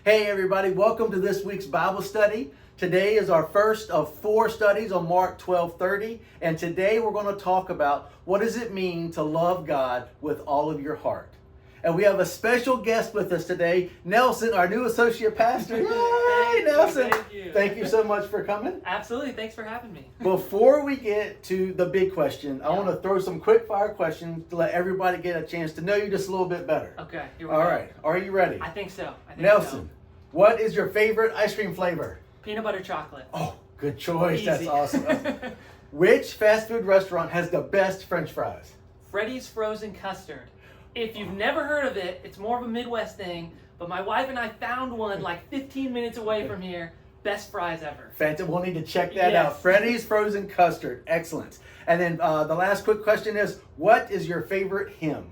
Hey everybody, welcome to this week's Bible study. Today is our first of 4 studies on Mark 12:30, and today we're going to talk about what does it mean to love God with all of your heart. And we have a special guest with us today, Nelson, our new associate pastor. Yay, Nelson! Thank you so much for coming. Absolutely, thanks for having me. Before we get to the big question, I want to throw some quick fire questions to let everybody get a chance to know you just a little bit better. Okay, here we All go. right, are you ready? I think so. Nelson, what is your favorite ice cream flavor? Peanut butter chocolate. Oh, good choice. Easy. That's awesome. Which fast food restaurant has the best French fries? Freddy's Frozen Custard. If you've never heard of it, it's more of a Midwest thing, but my wife and I found one like 15 minutes away from here. Best fries ever. Fantastic. We'll need to check that Yes. out. Freddy's Frozen Custard. Excellent. And then the last quick question is, what is your favorite hymn?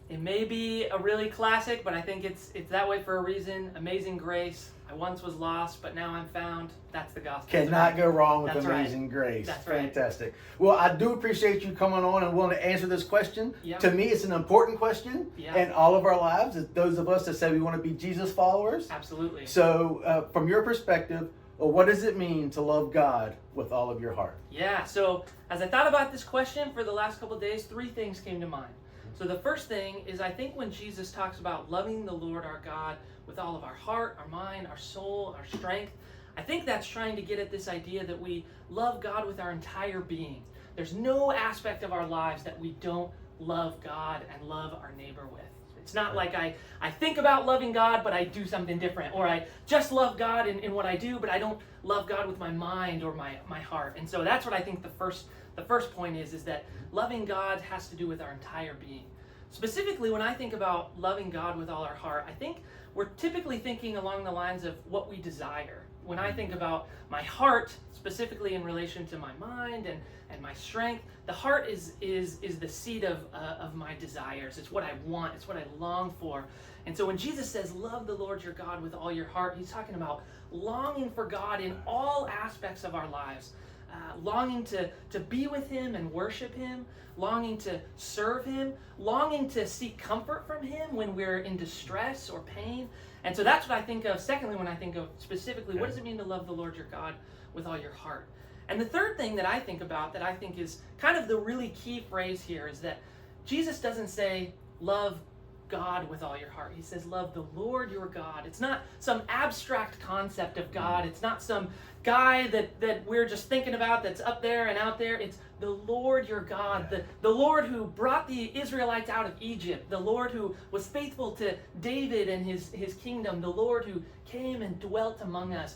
It may be a really classic, but I think it's that way for a reason. Amazing Grace. I once was lost, but now I'm found. That's the gospel. Cannot go wrong with That's Amazing right. Grace. That's right. Fantastic. Well, I do appreciate you coming on and willing to answer this question. Yep. To me, it's an important question Yep. in all of our lives. It's those of us that say we want to be Jesus followers. Absolutely. So, from your perspective, what does it mean to love God with all of your heart? Yeah, so as I thought about this question for the last couple of days, 3 things came to mind. So the first thing is, I think when Jesus talks about loving the Lord our God with all of our heart, our mind, our soul, our strength, I think that's trying to get at this idea that we love God with our entire being. There's no aspect of our lives that we don't love God and love our neighbor with. It's not like I think about loving God, but I do something different. Or I just love God in what I do, but I don't love God with my mind or my heart. And so that's what I think the first point is that loving God has to do with our entire being. Specifically, when I think about loving God with all our heart, I think we're typically thinking along the lines of what we desire. When I think about my heart, specifically in relation to my mind and my strength, the heart is the seat of my desires. It's what I want. It's what I long for. And so when Jesus says, love the Lord your God with all your heart, he's talking about longing for God in all aspects of our lives. Longing to be with him and worship him, longing to serve him, longing to seek comfort from him when we're in distress or pain. And so that's what I think of. Secondly, when I think of specifically, what does it mean to love the Lord your God with all your heart? And the third thing that I think about that I think is kind of the really key phrase here is that Jesus doesn't say love God with all your heart. He says love the Lord your God. It's not some abstract concept of God. It's not some guy that we're just thinking about that's up there and out there. It's the Lord your God, the Lord who brought the Israelites out of Egypt, the Lord who was faithful to David and his kingdom, the Lord who came and dwelt among us.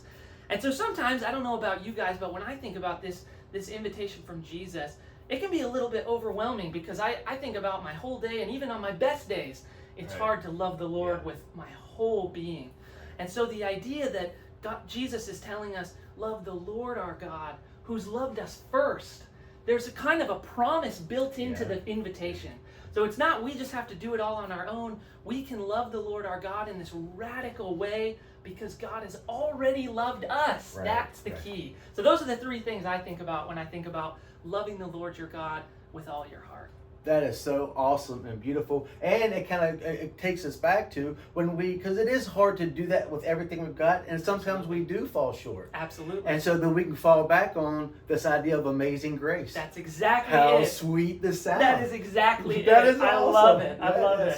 And so sometimes, I don't know about you guys, but when I think about this invitation from Jesus, it can be a little bit overwhelming because I think about my whole day, and even on my best days, it's hard to love the Lord with my whole being. And so the idea that Jesus is telling us, love the Lord our God, who's loved us first. There's a kind of a promise built into the invitation. So it's not we just have to do it all on our own. We can love the Lord our God in this radical way because God has already loved us. Right. That's the key. So those are the 3 things I think about when I think about loving the Lord your God with all your heart. That is so awesome and beautiful, and it takes us back to when because it is hard to do that with everything we've got, and sometimes we do fall short. Absolutely. And so then we can fall back on this idea of amazing grace. That's exactly How it. sweet this sounds. That is exactly That it. is I awesome. love it. I love it.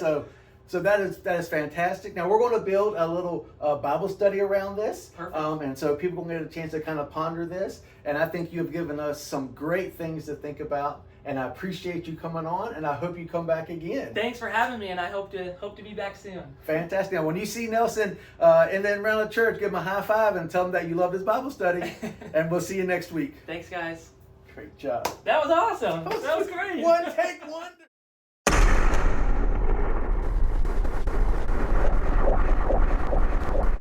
So that is fantastic. Now we're going to build a little Bible study around this, Perfect. And so people will get a chance to kind of ponder this. And I think you have given us some great things to think about. And I appreciate you coming on, and I hope you come back again. Thanks for having me, and I hope to be back soon. Fantastic. Now, when you see Nelson in and around the church, give him a high five and tell him that you love his Bible study. And we'll see you next week. Thanks, guys. Great job. That was awesome. That was great. One take, one.